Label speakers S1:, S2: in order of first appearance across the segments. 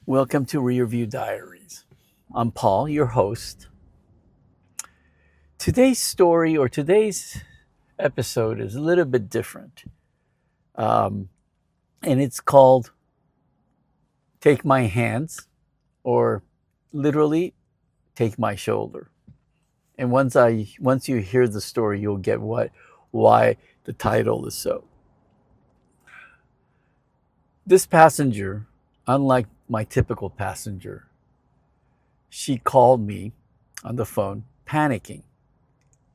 S1: Welcome to Rearview Diaries. I'm Paul, your host. Today's story or today's episode is a little bit different. Um, and it's called Take My Hands, or literally Take My Shoulder. And once you hear the story, you'll get why the title is so. This passenger, unlike my typical passenger, she called me on the phone panicking,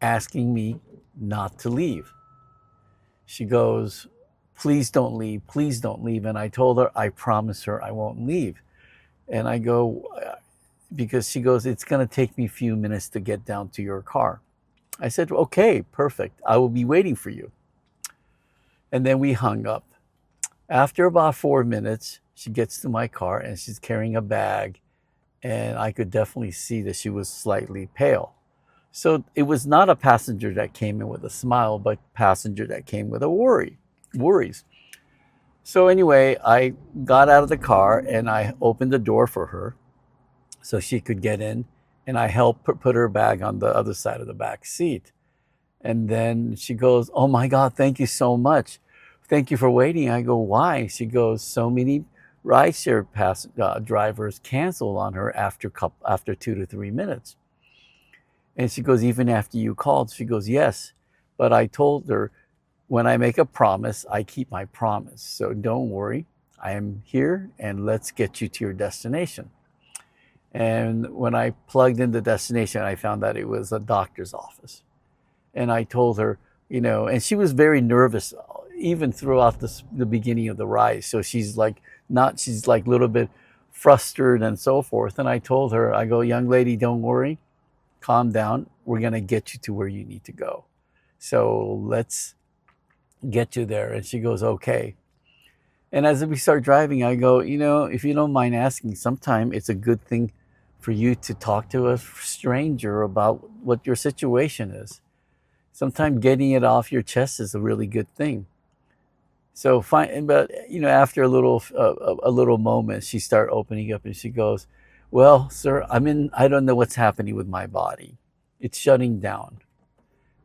S1: asking me not to leave. She goes, please don't leave, please don't leave. And I told her, I promise her I won't leave. And I go, because she goes, it's going to take me a few minutes to get down to your car. I said, okay, perfect. I will be waiting for you. And then we hung up. After about 4 minutes, she gets to my car and she's carrying a bag. And I could definitely see that she was slightly pale. So it was not a passenger that came in with a smile, but a passenger that came with worries. So anyway, I got out of the car and I opened the door for her so she could get in, and I helped put her bag on the other side of the back seat. And then she goes, "Oh my God, thank you so much. Thank you for waiting." I go, "Why?" She goes, "So many rideshare drivers cancel on her after 2 to 3 minutes." And she goes, "Even after you called?" She goes, "Yes." But I told her, when I make a promise, I keep my promise. So don't worry. I am here and let's get you to your destination. And when I plugged in the destination, I found that it was a doctor's office. And I told her, and she was very nervous even throughout the beginning of the ride. So she's like a little bit frustrated and so forth. And I told her, I go, "Young lady, don't worry. Calm down. We're going to get you to where you need to go. So let's get you there." And she goes, "Okay." And as we start driving, I go, if you don't mind asking, sometime it's a good thing for you to talk to a stranger about what your situation is. Sometimes getting it off your chest is a really good thing. So fine, but after a little moment, she started opening up and she goes, "Well, sir, I don't know what's happening with my body. It's shutting down.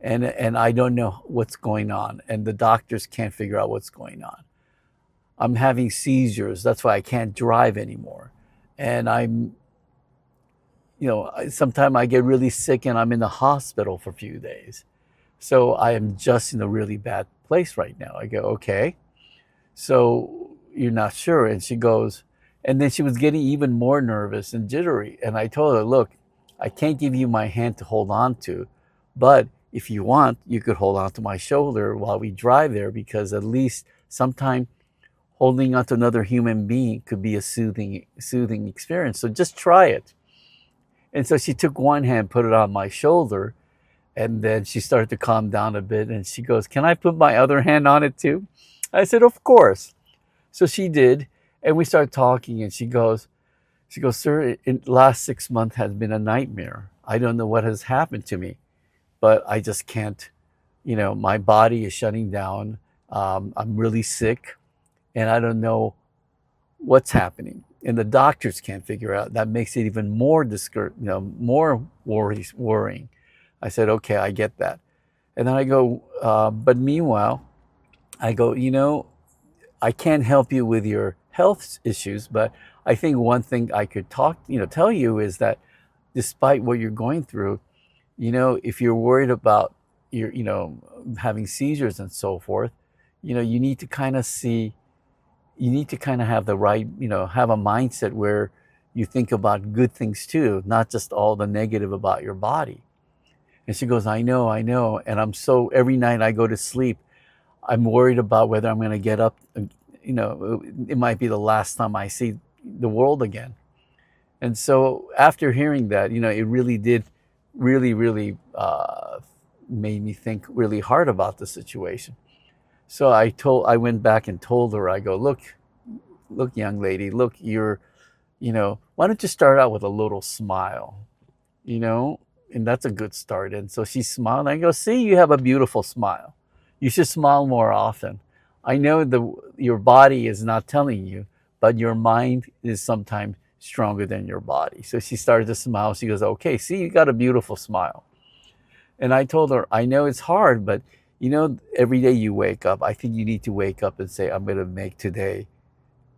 S1: And I don't know what's going on. And the doctors can't figure out what's going on. I'm having seizures. That's why I can't drive anymore. And sometimes I get really sick and I'm in the hospital for a few days. So I am just in a really bad place right now." I go, "Okay. So you're not sure?" And she goes, and then she was getting even more nervous and jittery. And I told her, "Look, I can't give you my hand to hold on to, but if you want, you could hold on to my shoulder while we drive there, because at least sometime holding on to another human being could be a soothing experience. So just try it." And so she took one hand, put it on my shoulder, and then she started to calm down a bit. And she goes, "Can I put my other hand on it too?" I said, "Of course." So she did, and we started talking. And she goes, "Sir, the last 6 months has been a nightmare. I don't know what has happened to me, but I just can't. My body is shutting down. I'm really sick, and I don't know what's happening. And the doctors can't figure out. That makes it even more more worrying." I said, "Okay, I get that." And then I go, "But meanwhile," I go, "I can't help you with your health issues, but I think one thing I could tell you is that despite what you're going through, if you're worried about your, having seizures and so forth, you need to kind of have the right, have a mindset where you think about good things too, not just all the negative about your body." And she goes, I know. And every night I go to sleep, I'm worried about whether I'm going to get up. It might be the last time I see the world again. And so after hearing that, it really did, really made me think really hard about the situation. So I went back and told her, I go, look, young lady, look, why don't you start out with a little smile, you know, and that's a good start. And so she smiled, and I go, "See, you have a beautiful smile. You should smile more often. I know your body is not telling you, but your mind is sometimes stronger than your body. So she started to smile. She goes, okay, see, you got a beautiful smile. And I told her, I know it's hard, but every day you wake up, I think you need to wake up and say, I'm going to make today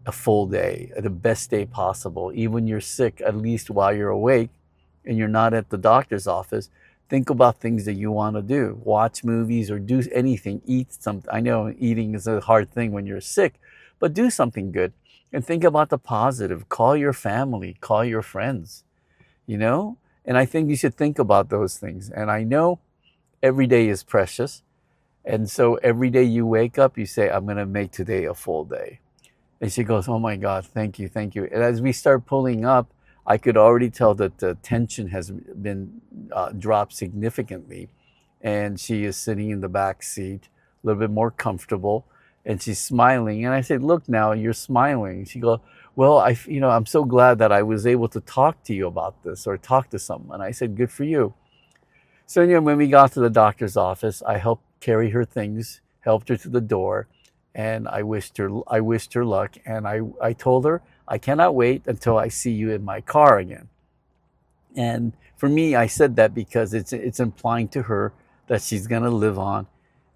S1: a full day, the best day possible. Even when you're sick, at least while you're awake and you're not at the doctor's office, think about things that you want to do. Watch movies or do anything. Eat something. I know eating is a hard thing when you're sick, but do something good. And think about the positive. Call your family, call your friends, you know? And I think you should think about those things. And I know every day is precious. And so every day you wake up, you say, I'm going to make today a full day. And she goes, oh my God, thank you, thank you. And as we start pulling up, I could already tell that the tension has been dropped significantly. And she is sitting in the back seat, a little bit more comfortable, and she's smiling. And I said, look, now you're smiling. She goes, well, I'm so glad that I was able to talk to you about this or talk to someone. I said, good for you. So when we got to the doctor's office, I helped carry her things, helped her to the door, and I wished her luck. And I told her, I cannot wait until I see you in my car again. And for me, I said that because it's implying to her that she's gonna live on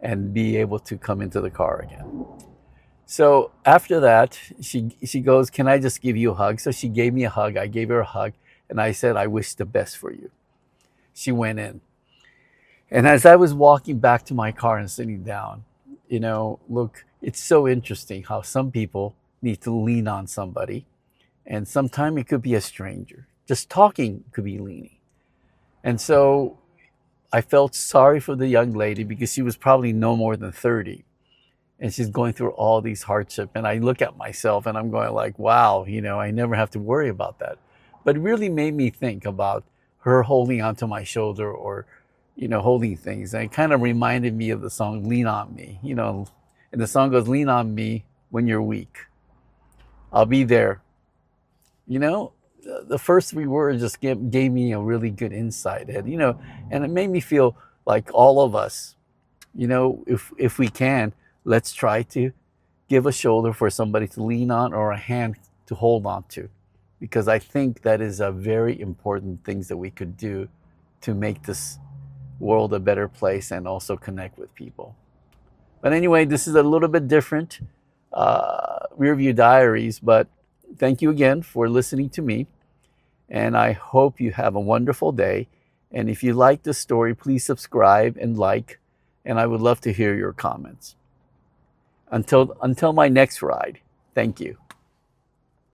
S1: and be able to come into the car again. So after that, she goes, can I just give you a hug? So she gave me a hug. I gave her a hug, and I said, I wish the best for you. She went in. And as I was walking back to my car and sitting down, look, it's so interesting how some people need to lean on somebody. And sometimes it could be a stranger. Just talking could be leaning. And so I felt sorry for the young lady because she was probably no more than 30. And she's going through all these hardships. And I look at myself and I'm going like, wow, I never have to worry about that. But it really made me think about her holding onto my shoulder or holding things. And it kind of reminded me of the song Lean On Me, and the song goes, lean on me when you're weak. I'll be there. The first three words just gave me a really good insight. And it made me feel like all of us, if we can, let's try to give a shoulder for somebody to lean on or a hand to hold on to. Because I think that is a very important things that we could do to make this world a better place and also connect with people. But anyway, this is a little bit different Rearview Diaries, but thank you again for listening to me. And I hope you have a wonderful day. And if you like this story, please subscribe and like, and I would love to hear your comments. Until my next ride, thank you.